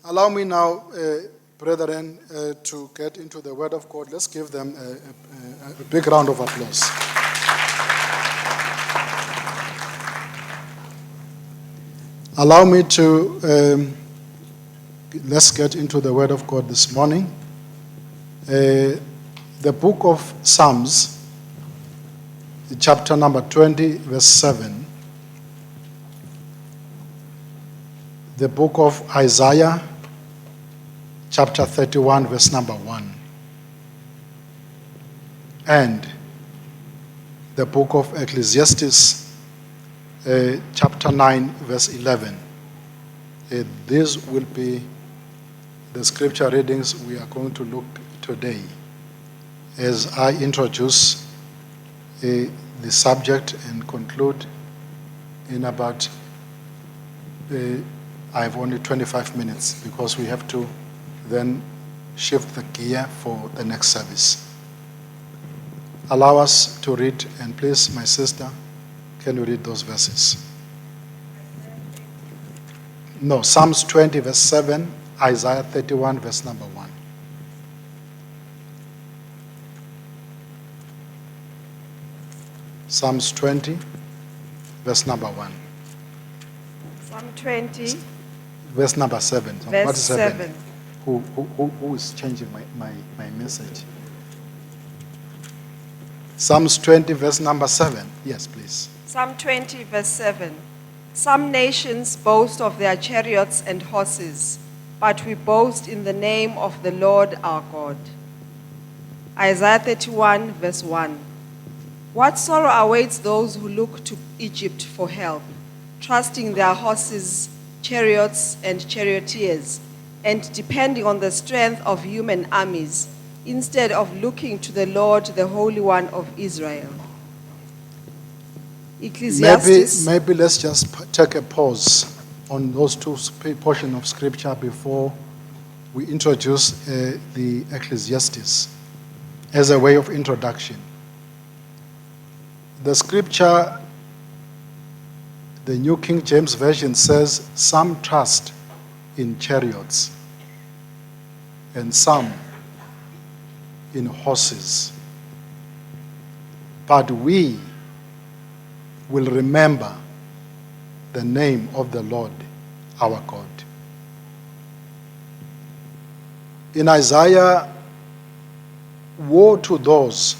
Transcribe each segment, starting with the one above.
Allow me now, brethren, to get into the Word of God. Let's give them a big round of applause. Allow me to, let's get into the Word of God this morning. The book of Psalms, chapter number 20, verse 7. The book of Isaiah, chapter 31, verse number 1. And the book of Ecclesiastes, chapter 9, verse 11. These will be the scripture readings we are going to look today as I introduce the subject and conclude in about I have only 25 minutes because we have to then shift the gear for the next service. Allow us to read, and please, my sister, can you read those verses? No, Psalms 20, verse 7, Isaiah 31, verse number 1. Psalms 20, verse number 1. Psalm 20. Verse number 7. Verse what is 7? Who is changing my message? Psalms 20, verse number 7. Yes, please. Psalm 20, verse 7. Some nations boast of their chariots and horses, but we boast in the name of the Lord our God. Isaiah 31, verse 1. What sorrow awaits those who look to Egypt for help, trusting their horses, chariots, and charioteers, and depending on the strength of human armies, instead of looking to the Lord, the Holy One of Israel. Ecclesiastes. Maybe let's just take a pause on those two portions of scripture before we introduce the Ecclesiastes as a way of introduction. The scripture, the New King James Version says, some trust in chariots and some in horses. But we will remember the name of the Lord our God. In Isaiah, woe to those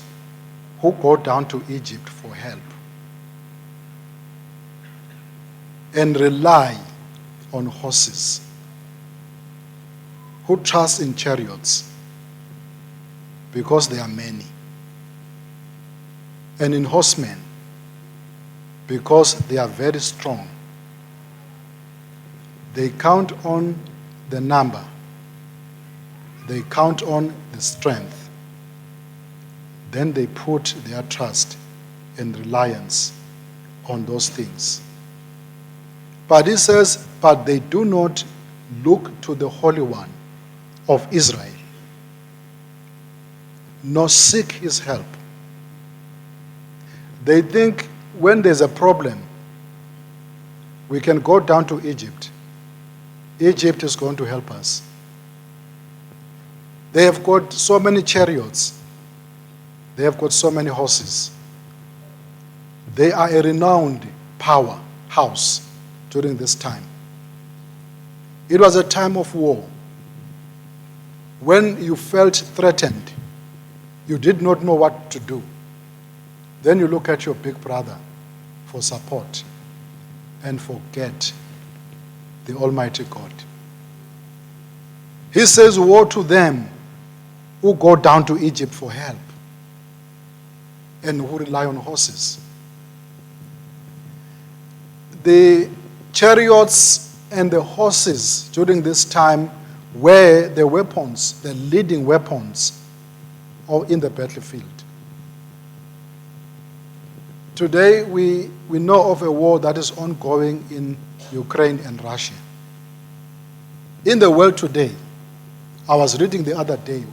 who go down to Egypt for help and rely on horses, who trust in chariots because there are many, and in horsemen because they are very strong. They count on the number, they count on the strength, then they put their trust and reliance on those things. But he says, but they do not look to the Holy One of Israel, nor seek his help. They think when there's a problem, we can go down to Egypt. Egypt is going to help us. They have got so many chariots. They have got so many horses. They are a renowned powerhouse during this time. It was a time of war. When you felt threatened, you did not know what to do. Then you look at your big brother for support and forget the Almighty God. He says, woe to them who go down to Egypt for help and who rely on horses. The chariots and the horses during this time were the weapons, the leading weapons in the battlefield. Today we know of a war that is ongoing in Ukraine and Russia. In the world today, I was reading the other day,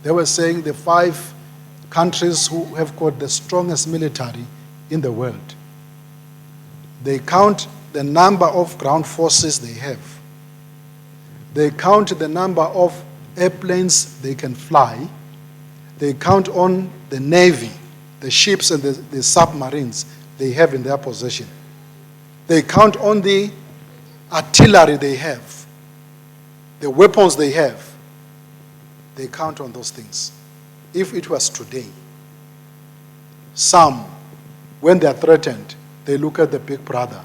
they were saying the 5 countries who have got the strongest military in the world. They count the number of ground forces they have. They count the number of airplanes they can fly. They count on the navy, the ships and the submarines they have in their possession. They count on the artillery they have, the weapons they have. They count on those things. If it was today, some, when they are threatened, they look at the big brother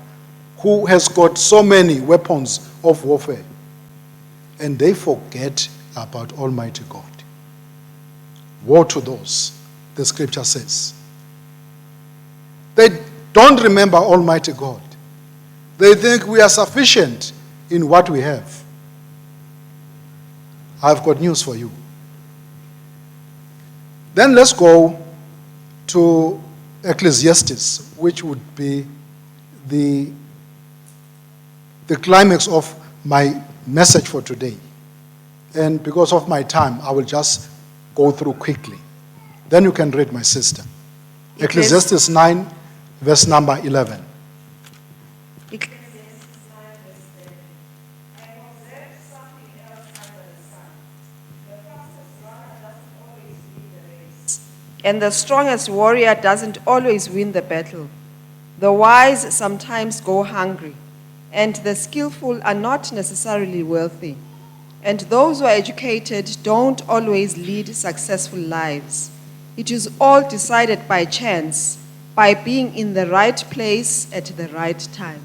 who has got so many weapons of warfare, and they forget about Almighty God. Woe to those, the scripture says. They don't remember Almighty God. They think we are sufficient in what we have. I've got news for you. Then let's go to Ecclesiastes, which would be the climax of my message for today. And because of my time, I will just go through quickly. Then you can read, my sister. Ecclesiastes 9, verse number 11. Ecclesiastes 9, verse 11. I have observed something else under the sun. The fastest runner doesn't always win the race, and the strongest warrior doesn't always win the battle. The wise sometimes go hungry, and the skillful are not necessarily wealthy. And those who are educated don't always lead successful lives. It is all decided by chance, by being in the right place at the right time.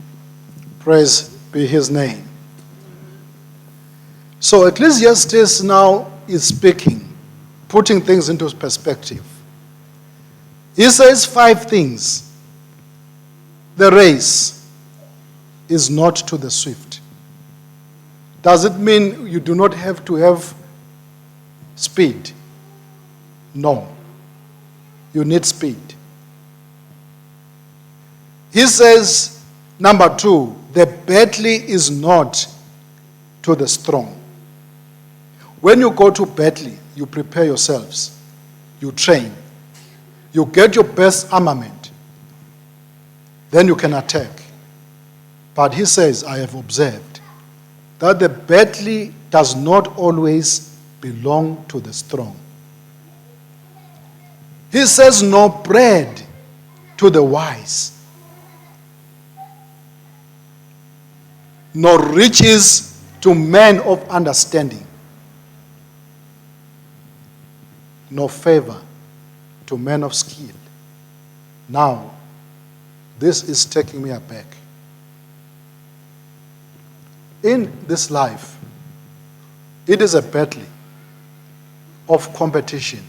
Praise be his name. So Ecclesiastes now is speaking, putting things into perspective. He says 5 things. The race is not to the swift. Does it mean you do not have to have speed? No. You need speed. He says, number 2, the battle is not to the strong. When you go to battle, you prepare yourselves. You train. You get your best armament. Then you can attack. But he says, I have observed that the battle does not always belong to the strong. He says, no bread to the wise, nor riches to men of understanding, nor favor to men of skill. Now, this is taking me aback. In this life, it is a battle of competition.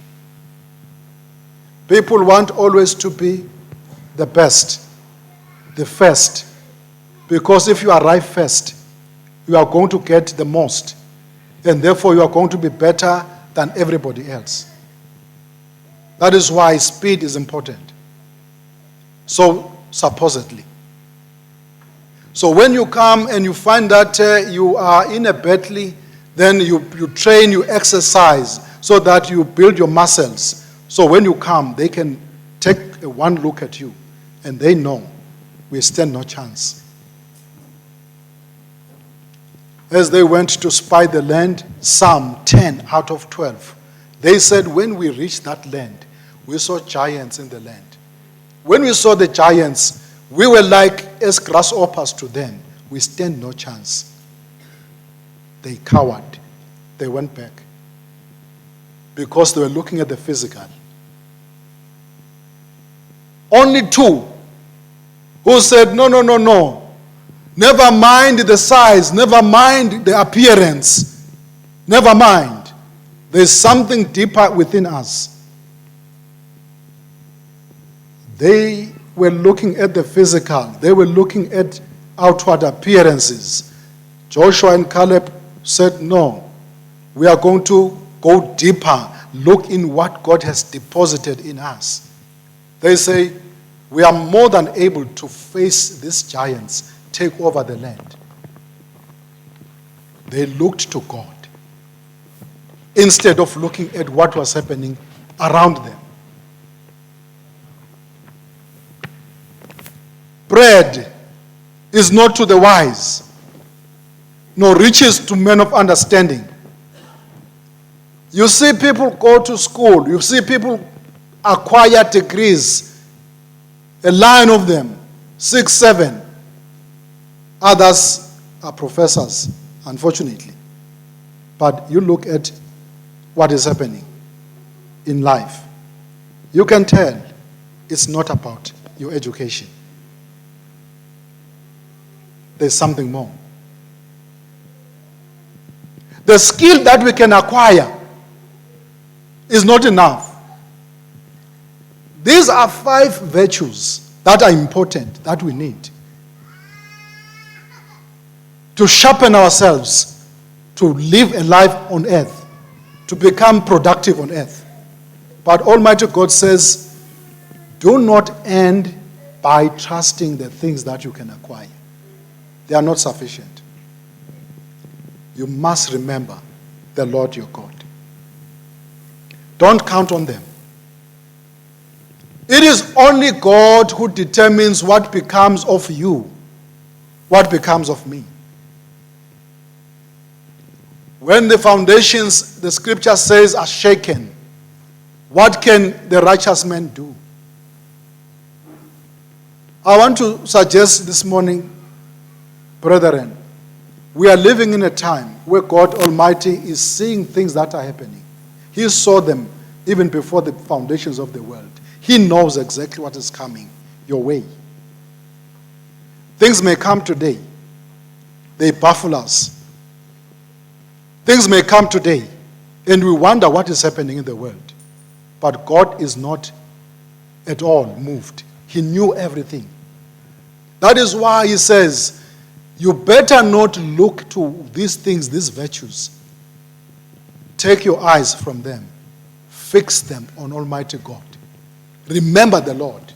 People want always to be the best, the first, because if you arrive first, you are going to get the most, and therefore you are going to be better than everybody else. That is why speed is important. So, supposedly. So when you come and you find that you are in a battle, then you train, you exercise so that you build your muscles. So when you come, they can take one look at you and they know we stand no chance. As they went to spy the land, some 10 out of 12, they said, when we reached that land, we saw giants in the land. When we saw the giants, we were like as grasshoppers to them. We stand no chance. They cowered. They went back. Because they were looking at the physical. Only 2 who said, no. Never mind the size. Never mind the appearance. Never mind. There's something deeper within us. They were looking at the physical. They were looking at outward appearances. Joshua and Caleb said, no, we are going to go deeper, look in what God has deposited in us. They say, we are more than able to face these giants, take over the land. They looked to God instead of looking at what was happening around them. Bread is not to the wise. nor riches to men of understanding. You see people go to school. You see people acquire degrees. A line of them, 6, 7. Others are professors, unfortunately. But you look at what is happening in life. You can tell it's not about your education. There's something more. The skill that we can acquire is not enough. These are 5 virtues that are important, that we need to sharpen ourselves, to live a life on earth, to become productive on earth. But Almighty God says, do not end by trusting the things that you can acquire. They are not sufficient. You must remember the Lord your God. Don't count on them. It is only God who determines what becomes of you, what becomes of me. When the foundations, the scripture says, are shaken, what can the righteous man do? I want to suggest this morning, brethren, we are living in a time where God Almighty is seeing things that are happening. He saw them even before the foundations of the world. He knows exactly what is coming your way. Things may come today. They baffle us. Things may come today, and we wonder what is happening in the world. But God is not at all moved. He knew everything. That is why he says, you better not look to these things, these virtues. Take your eyes from them. Fix them on Almighty God. Remember the Lord.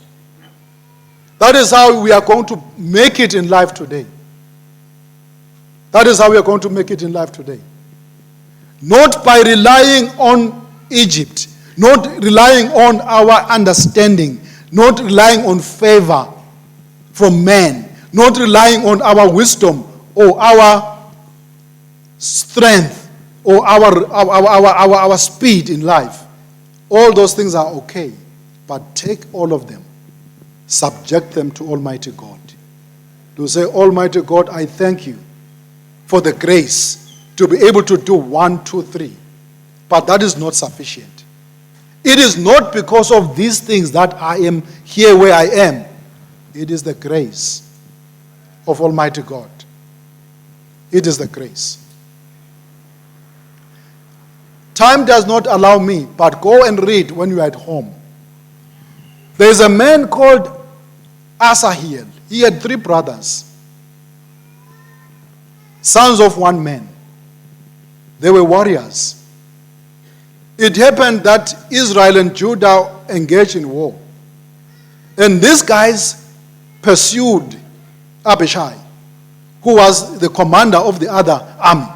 That is how we are going to make it in life today. That is how we are going to make it in life today. Not by relying on Egypt, not relying on our understanding, not relying on favor from men, not relying on our wisdom or our strength or our speed in life. All those things are okay, but take all of them, subject them to Almighty God. To say, Almighty God, I thank you for the grace to be able to do 1, 2, 3. But that is not sufficient. It is not because of these things that I am here where I am. It is the grace of Almighty God. It is the grace. Time does not allow me, but go and read when you are at home. There is a man called Asahel. He had 3 brothers, sons of one man. They were warriors. It happened that Israel and Judah engaged in war. And these guys pursued Abishai, who was the commander of the other army.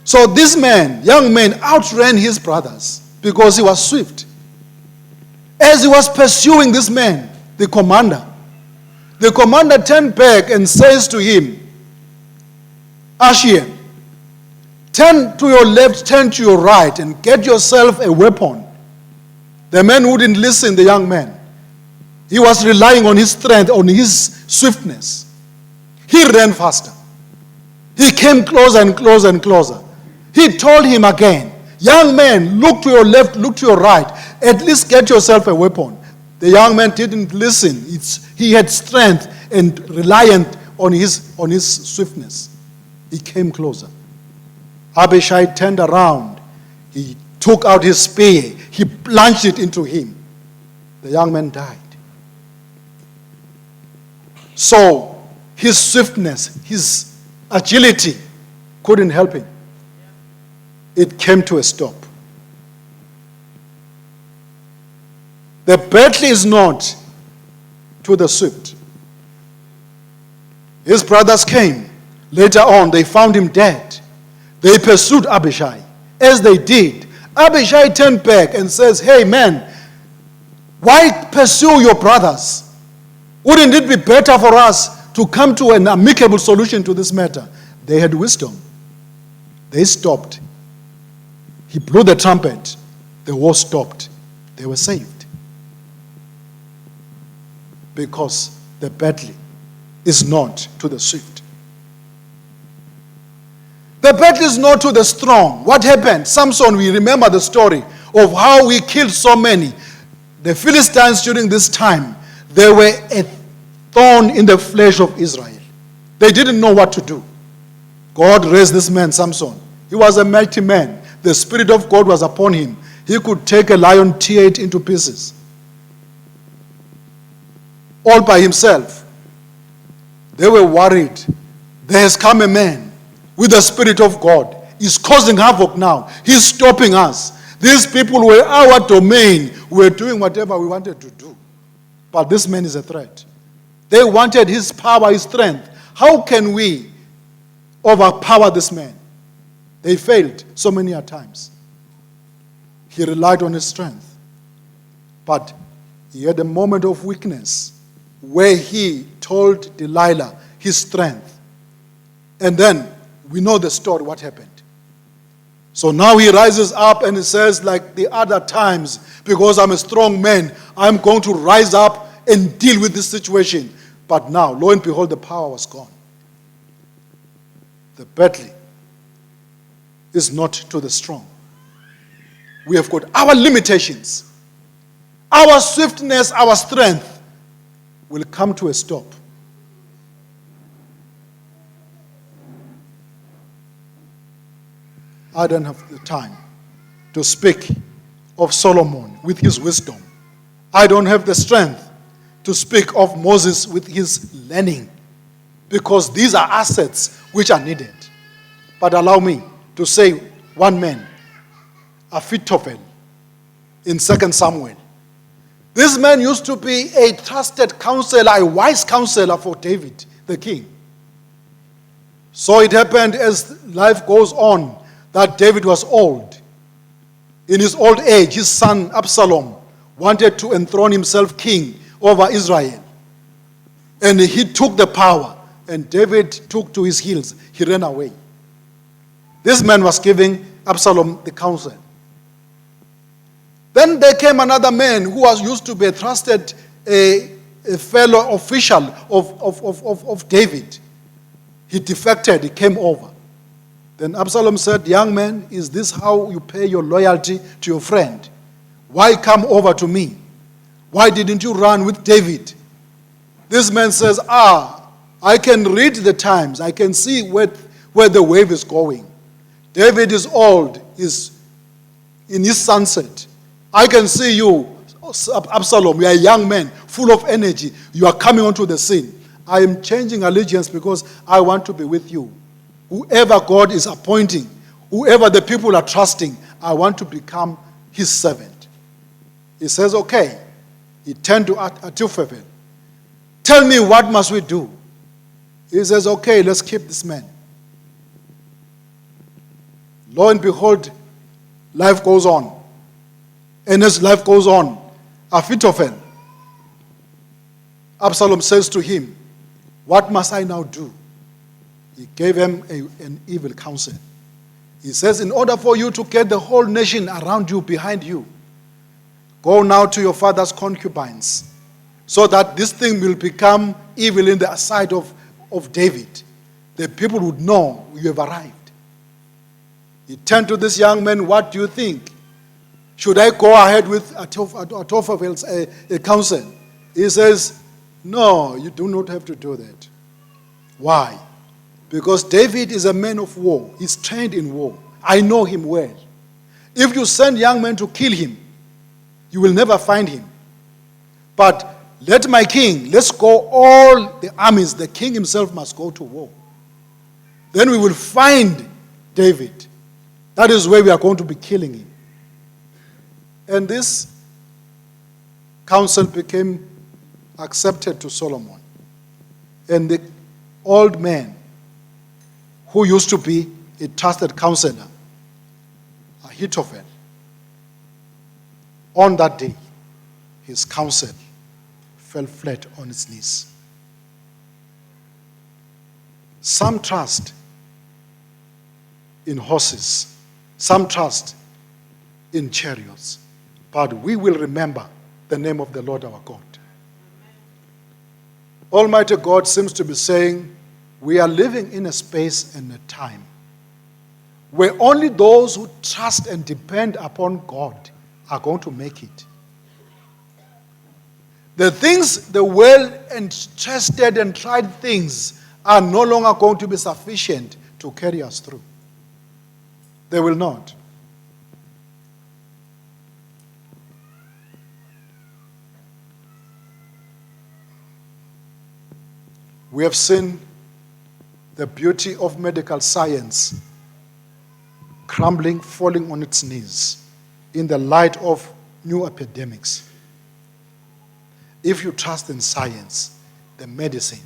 So this man, young man, outran his brothers because he was swift. As he was pursuing this man, the commander turned back and says to him, Asahel, turn to your left, turn to your right, and get yourself a weapon. The man wouldn't listen, the young man. He was relying on his strength, on his swiftness. He ran faster. He came closer and closer and closer. He told him again, young man, look to your left, look to your right. At least get yourself a weapon. The young man didn't listen. He had strength and reliant on his swiftness. He came closer. Abishai turned around. He took out his spear. He plunged it into him. The young man died. So his swiftness, his agility couldn't help him. It came to a stop. The battle is not to the swift. His brothers came. Later on, they found him dead. They pursued Abishai. As they did, Abishai turned back and says, hey man, why pursue your brothers? Wouldn't it be better for us to come to an amicable solution to this matter? they had wisdom. They stopped. He blew the trumpet. The war stopped. They were saved. Because the battle is not to the swift. The battle is not to the strong. What happened? Samson, we remember the story of how we killed so many. The Philistines during this time, they were a thorn in the flesh of Israel. They didn't know what to do. God raised this man, Samson. He was a mighty man. The Spirit of God was upon him. He could take a lion, tear it into pieces. All by himself. They were worried. There has come a man with the Spirit of God. He's causing havoc now. He's stopping us. These people were our domain. We were doing whatever we wanted to do. But this man is a threat. They wanted his power, his strength. How can we overpower this man? They failed so many times. He relied on his strength. But he had a moment of weakness where he told Delilah his strength. And then we know the story, what happened. So now he rises up and he says, like the other times, because I'm a strong man, I'm going to rise up and deal with this situation. But now, lo and behold, the power was gone. The battle is not to the strong. We have got our limitations. Our swiftness, our strength will come to a stop. I don't have the time to speak of Solomon with his wisdom. I don't have the strength to speak of Moses with his learning, because these are assets which are needed. But allow me to say one man, I.Fakudze, in 2 Samuel. This man used to be a trusted counselor, a wise counselor for David, the king. So it happened as life goes on that David was old. In his old age, his son Absalom wanted to enthrone himself king over Israel. And he took the power, and David took to his heels. He ran away. This man was giving Absalom the counsel. Then there came another man who was used to be a trusted a fellow official of David. He defected, he came over. Then Absalom said, "Young man, is this how you pay your loyalty to your friend? Why come over to me? Why didn't you run with David?" This man says, I can read the times. I can see where the wave is going. David is old, is in his sunset. I can see you, Absalom. You are a young man, full of energy. You are coming onto the scene. I am changing allegiance because I want to be with you. Whoever God is appointing, whoever the people are trusting, I want to become his servant. He says, okay. He turned to Ahithophel. Tell me, what must we do? He says, okay, let's keep this man. Lo and behold, life goes on. And as life goes on, Ahithophel, Absalom says to him, what must I now do? He gave him an evil counsel. He says, in order for you to get the whole nation around you, behind you, go now to your father's concubines, so that this thing will become evil in the sight of David. The people would know you have arrived. He turned to this young man, what do you think? Should I go ahead with Ahithophel's counsel? He says, no, you do not have to do that. Why? Because David is a man of war. He's trained in war. I know him well. If you send young men to kill him, you will never find him. But let my king, let's go all the armies. The king himself must go to war. Then we will find David. That is where we are going to be killing him. And this counsel became accepted to Solomon. And the old man, who used to be a trusted counselor, Ahithophel, on that day, his counsel fell flat on its knees. Some trust in horses, some trust in chariots, but we will remember the name of the Lord our God. Almighty God seems to be saying, we are living in a space and a time where only those who trust and depend upon God are going to make it. The things, the well-tested and tried things are no longer going to be sufficient to carry us through. They will not. We have seen the beauty of medical science crumbling, falling on its knees in the light of new epidemics. If you trust in science, the medicine,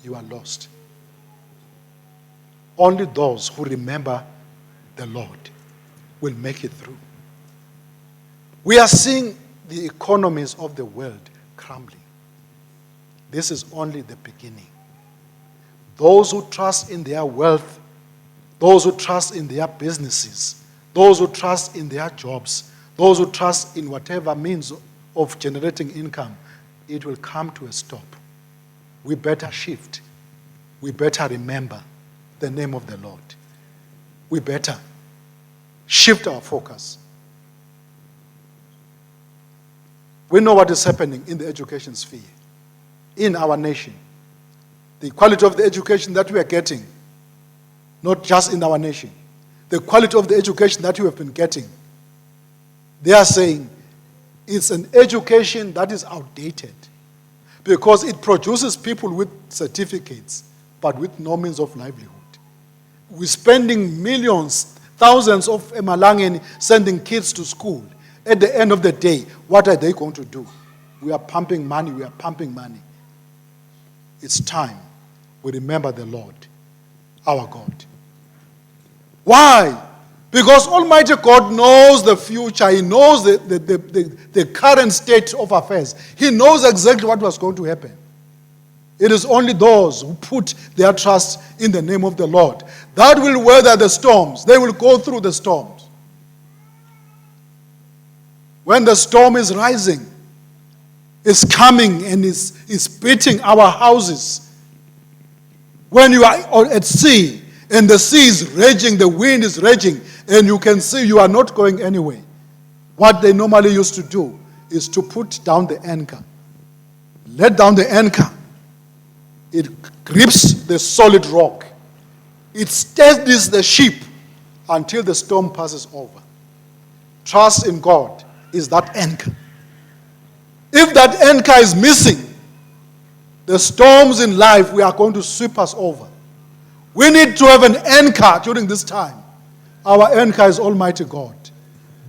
you are lost. Only those who remember the Lord will make it through. We are seeing the economies of the world crumbling. This is only the beginning. Those who trust in their wealth, those who trust in their businesses, those who trust in their jobs, those who trust in whatever means of generating income, it will come to a stop. We better shift. We better remember the name of the Lord. We better shift our focus. We know what is happening in the education sphere, in our nation. The quality of the education that we are getting, not just in our nation, the quality of the education that we have been getting. They are saying it's an education that is outdated because it produces people with certificates but with no means of livelihood. We're spending millions, thousands of emalangeni sending kids to school. At the end of the day, what are they going to do? We are pumping money. It's time we remember the Lord, our God. Why? Because Almighty God knows the future. He knows the current state of affairs. He knows exactly what was going to happen. It is only those who put their trust in the name of the Lord that will weather the storms. They will go through the storms. When the storm is rising, it's coming and is beating our houses. When you are at sea and the sea is raging, the wind is raging, and you can see you are not going anywhere, what they normally used to do is to put down the anchor. Let down the anchor. It grips the solid rock. It steadies the ship until the storm passes over. Trust in God is that anchor. If that anchor is missing, the storms in life we are going to sweep us over. We need to have an anchor during this time. Our anchor is Almighty God.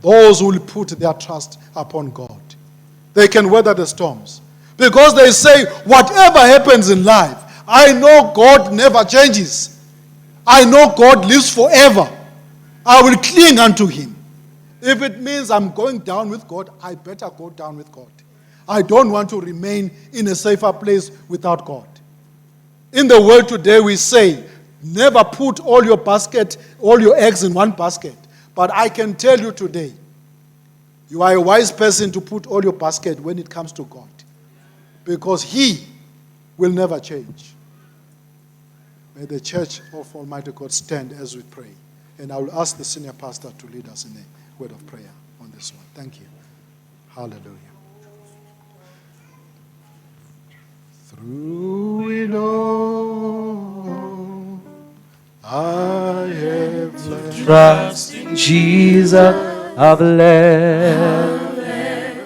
Those who will put their trust upon God, they can weather the storms. Because they say, whatever happens in life, I know God never changes. I know God lives forever. I will cling unto Him. If it means I'm going down with God, I better go down with God. I don't want to remain in a safer place without God. In the world today, we say, never put all your eggs in one basket. But I can tell you today, you are a wise person to put all your basket when it comes to God. Because He will never change. May the Church of Almighty God stand as we pray. And I will ask the senior pastor to lead us in a word of prayer on this one. Thank you. Hallelujah. Through it all, I have learned Trust in Jesus, I've learned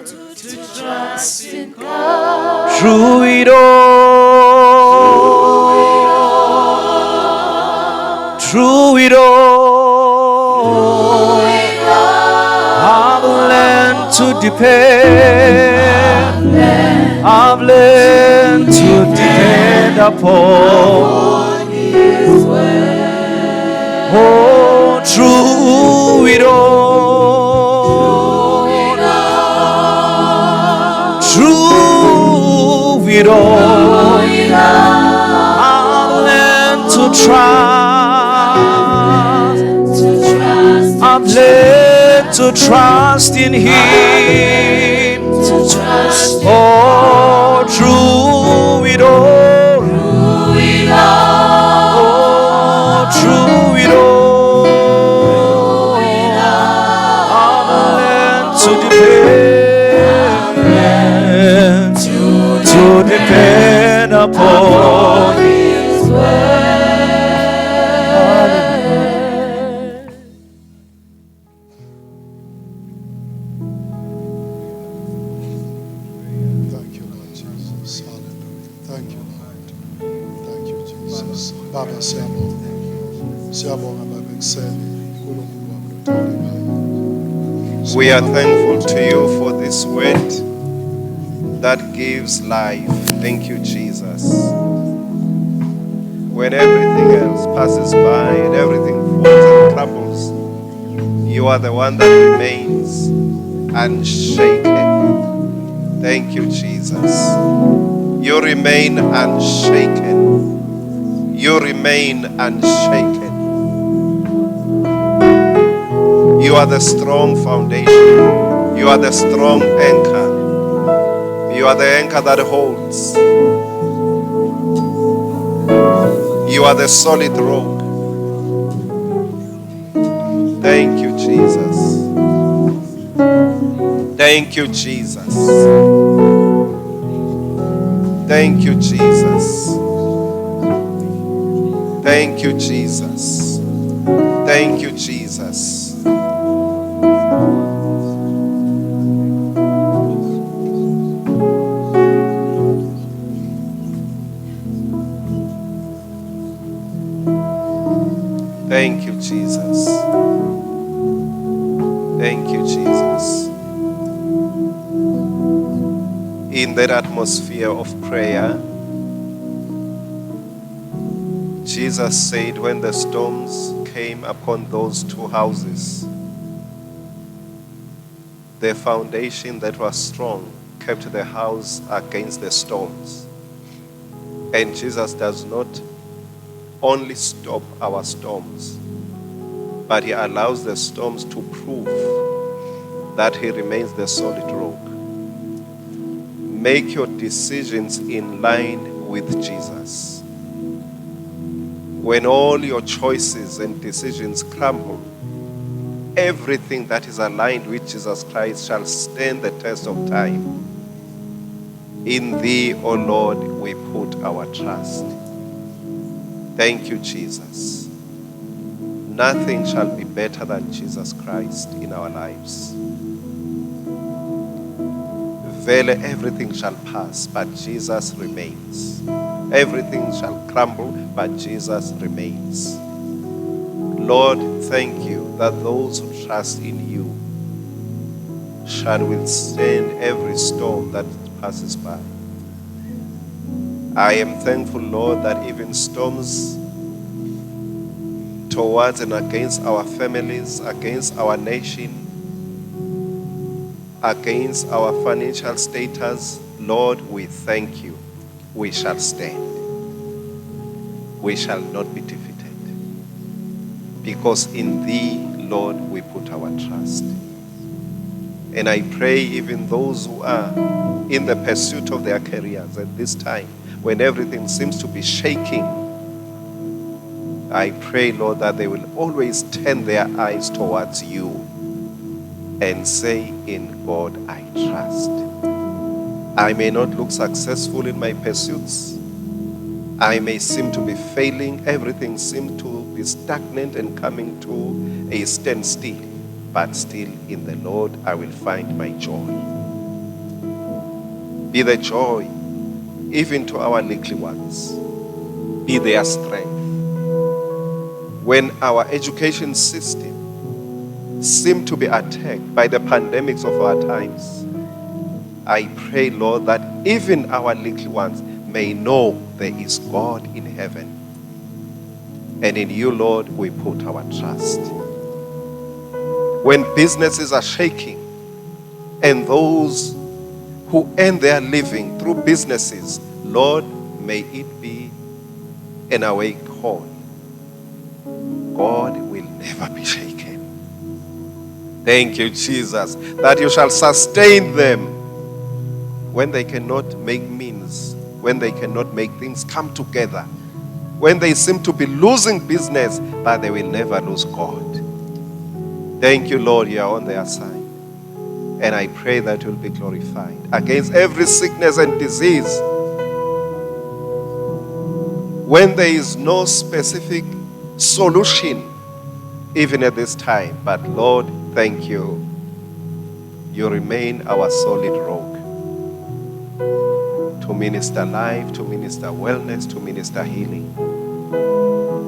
to trust in God. through it all, through it all, I've learned to depend. I've learned to depend upon His word. oh, through it all, through it all, I've learned to trust. I've learned to trust in Him. To trust Oh, through it all. through it all. Oh, through it all. I've learned to depend upon His word. Thank you, Lord Jesus. Hallelujah. Thank you, Lord. Thank you, Jesus. Baba siyabonga. Siyabonga Baba ekuseni. uNkulunkulu wami nothandibayo. We are thankful to you for this word that gives life. Thank you, Jesus. When everything else passes by and everything falls and crumbles, you are the one that remains unshaken. Thank you, Jesus. You remain unshaken. You remain unshaken. You are the strong foundation. You are the strong anchor. You are the anchor that holds. You are the solid rock. Thank you, Jesus. Thank you, Jesus. Thank you, Jesus. Thank you, Jesus. Thank you, Jesus. Thank you, Jesus. Thank you, Jesus. In that atmosphere of prayer, Jesus said when the storms came upon those two houses, the foundation that was strong kept the house against the storms. And Jesus does not only stop our storms, but He allows the storms to prove that He remains the solid rock. Make your decisions in line with Jesus. When all your choices and decisions crumble, everything that is aligned with Jesus Christ shall stand the test of time. In Thee, O Lord, we put our trust. Thank you, Jesus. Nothing shall be better than Jesus Christ in our lives. Verily, everything shall pass, but Jesus remains. Everything shall crumble, but Jesus remains. Lord, thank you that those who trust in you shall withstand every storm that passes by. I am thankful, Lord, that even storms towards and against our families, against our nation, against our financial status, Lord, we thank you. We shall stand. We shall not be defeated. Because in Thee, Lord, we put our trust. And I pray even those who are in the pursuit of their careers at this time, when everything seems to be shaking, I pray, Lord, that they will always turn their eyes towards you and say, in God I trust. I may not look successful in my pursuits. I may seem to be failing. Everything seems to be stagnant and coming to a standstill. But still in the Lord I will find my joy. Be the joy even to our little ones. Be their strength. When our education system seem to be attacked by the pandemics of our times, I pray, Lord, that even our little ones may know there is God in heaven. And in you, Lord, we put our trust. When businesses are shaking and those who earn their living through businesses, Lord, may it be an awake call. God will never be shaken. Thank you, Jesus, that you shall sustain them when they cannot make means, when they cannot make things come together, when they seem to be losing business, but they will never lose God. Thank you, Lord, you are on their side. And I pray that you'll be glorified against every sickness and disease. When there is no specific solution, even at this time, but Lord, thank you. You remain our solid rock to minister life, to minister wellness, to minister healing.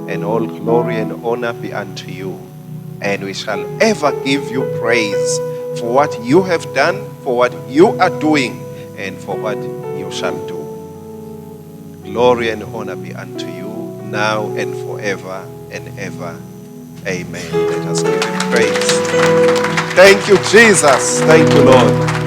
And all glory and honor be unto you. And we shall ever give you praise for what you have done, for what you are doing, and for what you shall do. Glory and honor be unto you now and forever and ever. Amen. Let us give him praise. Thank you, Jesus. Thank you, Lord.